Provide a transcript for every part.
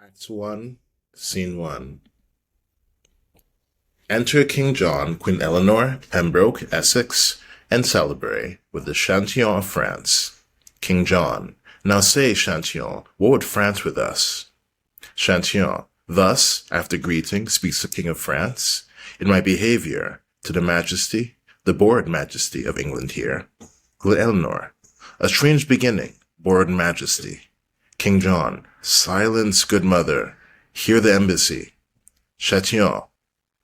Act 1, Scene 1. Enter King John, Queen Eleanor, Pembroke, Essex, and Salisbury, with the Chantillon of France. King John. Now say, Chantillon, what would France with us? Chantillon. Thus, after greeting, speaks the King of France, in my behavior, to the Majesty, the bored Majesty of England here. Queen Eleanor. A strange beginning, bored Majesty. King John. Silence, good mother. Hear the embassy. Chatillon.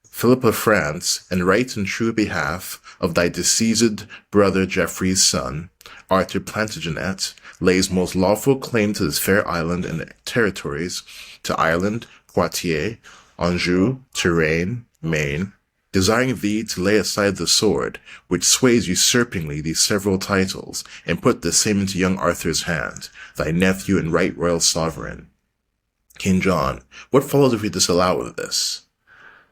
Philip of France, in right and true behalf of thy deceased brother Geoffrey's son, Arthur Plantagenet, lays most lawful claim to this fair island and the territories, to Ireland, Poitiers, Anjou, Touraine, Maine, desiring thee to lay aside the sword, which sways usurpingly these several titles, and put the same into young Arthur's hand, thy nephew and right royal sovereign. King John, what follows if we disallow of this?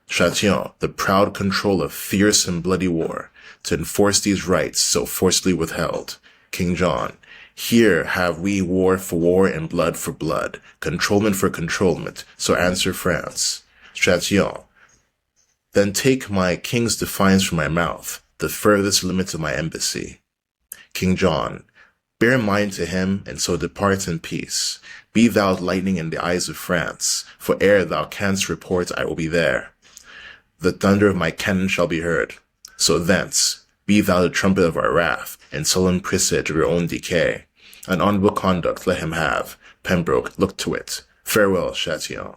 Chatillon, the proud control of fierce and bloody war, to enforce these rights so forcibly withheld. King John, here have we war for war and blood for blood, controlment for controlment, so answer France. Chatillon, then take my king's defiance from my mouth, the furthest limit of my embassy. King John, bear mind to him, and so depart in peace. Be thou lightning in the eyes of France, for ere thou canst report I will be there. The thunder of my cannon shall be heard. So thence, be thou the trumpet of our wrath, and sullen presage of your own decay. An honorable conduct let him have. Pembroke, look to it. Farewell, Chatillon.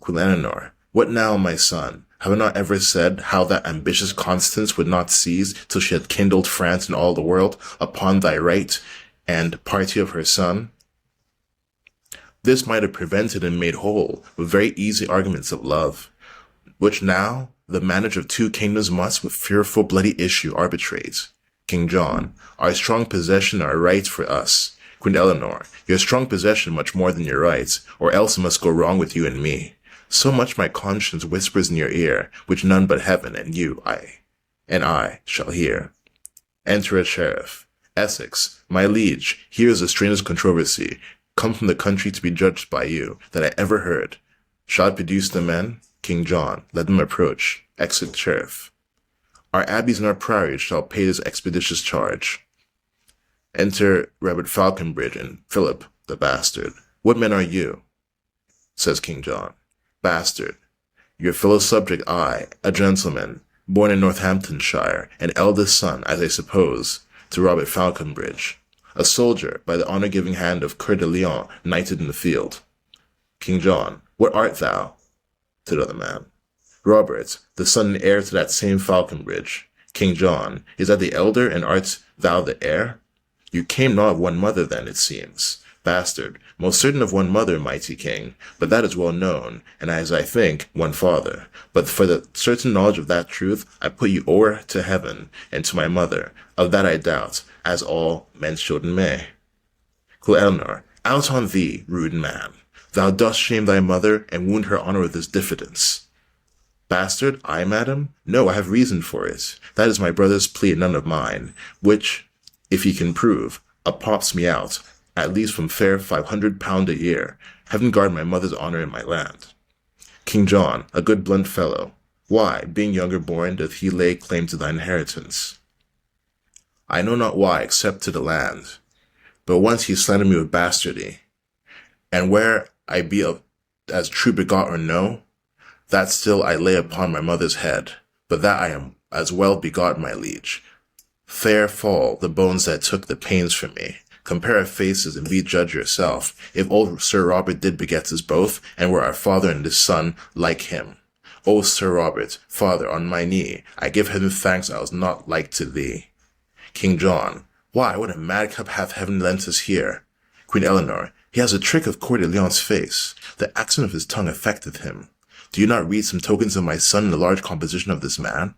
Queen Eleanor, what now, my son? Have I not ever said how that ambitious Constance would not cease till she had kindled France and all the world upon thy right and party of her son? This might have prevented and made whole with very easy arguments of love, which now the manager of two kingdoms must with fearful bloody issue arbitrate. King John, our strong possession are rights for us. Queen Eleanor, your strong possession much more than your rights, or else it must go wrong with you and me. So much my conscience whispers in your ear, which none but heaven and you, I shall hear. Enter a sheriff. Essex, my liege, here is the strangest controversy, come from the country to be judged by you, that I ever heard. Shall I produce the men? King John, let them approach. Exit sheriff. Our abbeys and our priories shall pay this expeditious charge. Enter Robert Falconbridge and Philip, the bastard. What men are you? Says King John. Bastard, your fellow subject I, a gentleman, born in Northamptonshire, an eldest son, as I suppose, to Robert Falconbridge, a soldier by the honor-giving hand of Coeur de Lion, knighted in the field. King John, what art thou? To the other man. Robert, the son and heir to that same Falconbridge. King John, is that the elder, and art thou the heir? You came not of one mother then, it seems. Bastard, most certain of one mother, mighty king, but that is well known, and as I think, one father. But for the certain knowledge of that truth, I put you o'er to heaven, and to my mother. Of that I doubt, as all men's children may. Queen Eleanor, out on thee, rude man. Thou dost shame thy mother, and wound her honor with this diffidence. Bastard, I, madam? No, I have reason for it. That is my brother's plea, and none of mine, which, if he can prove, upops me out, at least from fair £500 a year. Heaven guard my mother's honor in my land. King John, a good blunt fellow. Why, being younger born, doth he lay claim to thine inheritance? I know not why, except to the land. But once he slandered me with bastardy. And where I be of as true begot or no, that still I lay upon my mother's head, but that I am as well begot, my liege. Fair fall the bones that took the pains from me. Compare our faces and be judge yourself, if old Sir Robert did beget us both, and were our father and this son like him. O Sir Robert, father, on my knee, I give heaven thanks I was not like to thee. King John, why, what a madcap hath heaven lent us here? Queen Eleanor, he has a trick of Coeur de Lion's face. The accent of his tongue affecteth him. Do you not read some tokens of my son in the large composition of this man?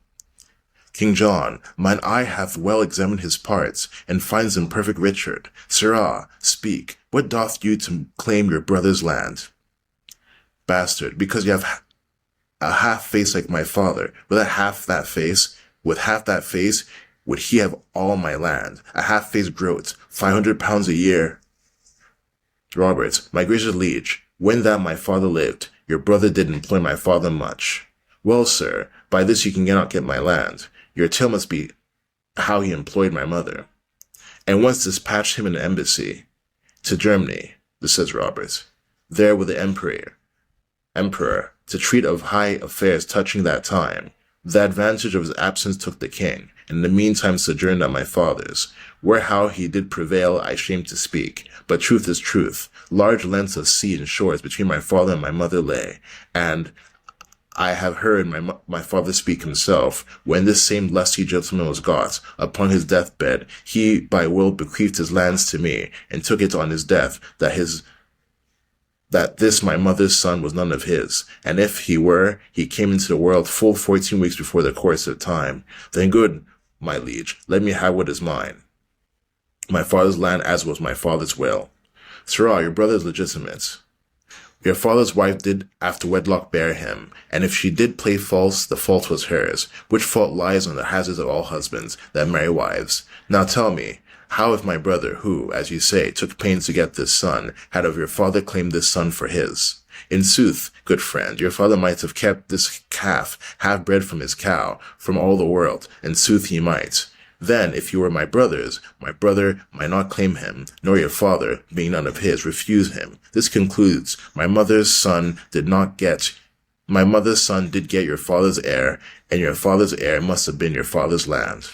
King John, mine eye hath well examined his parts, and finds him perfect Richard. Sirrah, speak, what doth you to claim your brother's land? Bastard, because you have a half face like my father. With half that face, would he have all my land. A half face groat, £500 a year. Robert, my gracious liege, When that my father lived, your brother did employ my father much. Well, sir, by this you cannot get my land. Your tale must be how he employed my mother, and once dispatched him in an embassy to Germany, this says Robert, there with the emperor, to treat of high affairs touching that time. The advantage of his absence took the king, and in the meantime sojourned at my father's, where how he did prevail I shame to speak, but truth is truth. Large lengths of sea and shores between my father and my mother lay, and I have heard my father speak himself, when this same lusty gentleman was got, upon his deathbed, he by will bequeathed his lands to me, and took it on his death, that this my mother's son was none of his, and if he were, he came into the world full 14 weeks before the course of time. Then good, my liege, let me have what is mine. My father's land as was my father's will. Sirrah, your brother is legitimate. Your father's wife did after wedlock bear him, and if she did play false, the fault was hers, which fault lies on the hazards of all husbands that marry wives. Now tell me, how if my brother, who, as you say, took pains to get this son, had of your father claimed this son for his? In sooth, good friend, your father might have kept this calf half bred from his cow, from all the world, in sooth he might. Then, if you were my brother might not claim him, nor your father, being none of his, refuse him. This concludes, my mother's son did get your father's heir, and your father's heir must have been your father's land.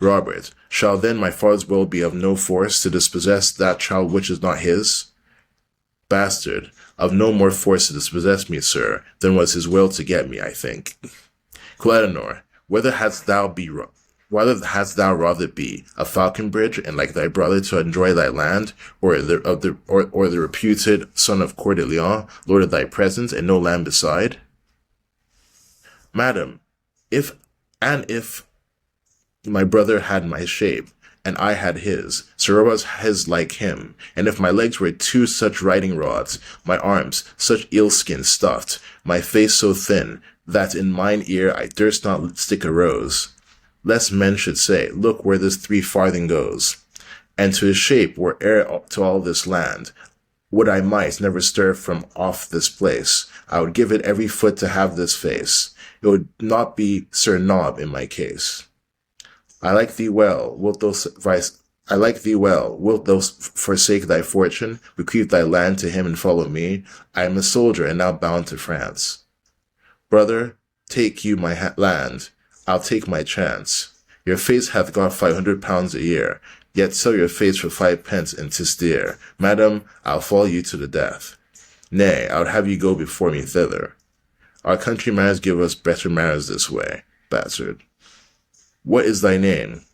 Robert, shall then my father's will be of no force to dispossess that child which is not his? Bastard, of no more force to dispossess me, sir, than was his will to get me, I think. Eleanor, whether hadst thou rather be a falconbridge, and like thy brother to enjoy thy land, or the reputed son of Coeur de Lion, lord of thy presence, and no land beside? Madam, if my brother had my shape, and I had his, Sir was his like him, and if my legs were two such riding rods, my arms such eel-skin stuffed, my face so thin, that in mine ear I durst not stick a rose, lest men should say, look where this 3 farthing goes. And to his shape were heir to all this land, would I might never stir from off this place, I would give it every foot to have this face, it would not be Sir Nob in my case. I like thee well, wilt thou forsake thy fortune, bequeath thy land to him and follow me? I am a soldier and now bound to France. Brother, take you my land, I'll take my chance. Your face hath got £500 a year, yet sell your face for 5 pence and 'tis dear. Madam, I'll follow you to the death. Nay, I would have you go before me thither. Our country manners give us better manners this way, bastard. What is thy name?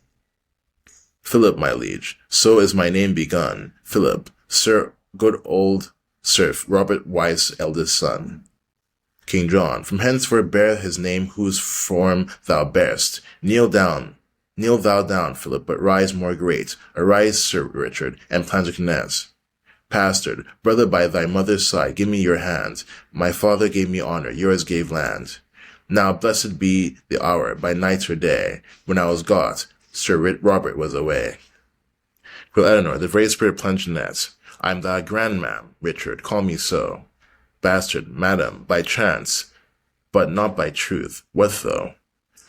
Philip, my liege. So is my name begun. Philip, Sir, good old Sir Robert Wise, eldest son. King John, from henceforth bear his name whose form thou bearest. Kneel thou down, Philip, but rise more great. Arise, Sir Richard, and Plantagenet. Bastard, brother by thy mother's side, give me your hand. My father gave me honor, yours gave land. Now blessed be the hour, by night or day, when I was got, Sir Robert was away. Quoth Eleanor, the very spirit Plantagenet, I am thy grandmam, Richard, call me so. Bastard, madam, by chance, but not by truth. What though?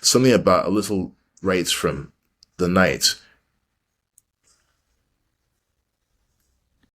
Something about a little rites from the night,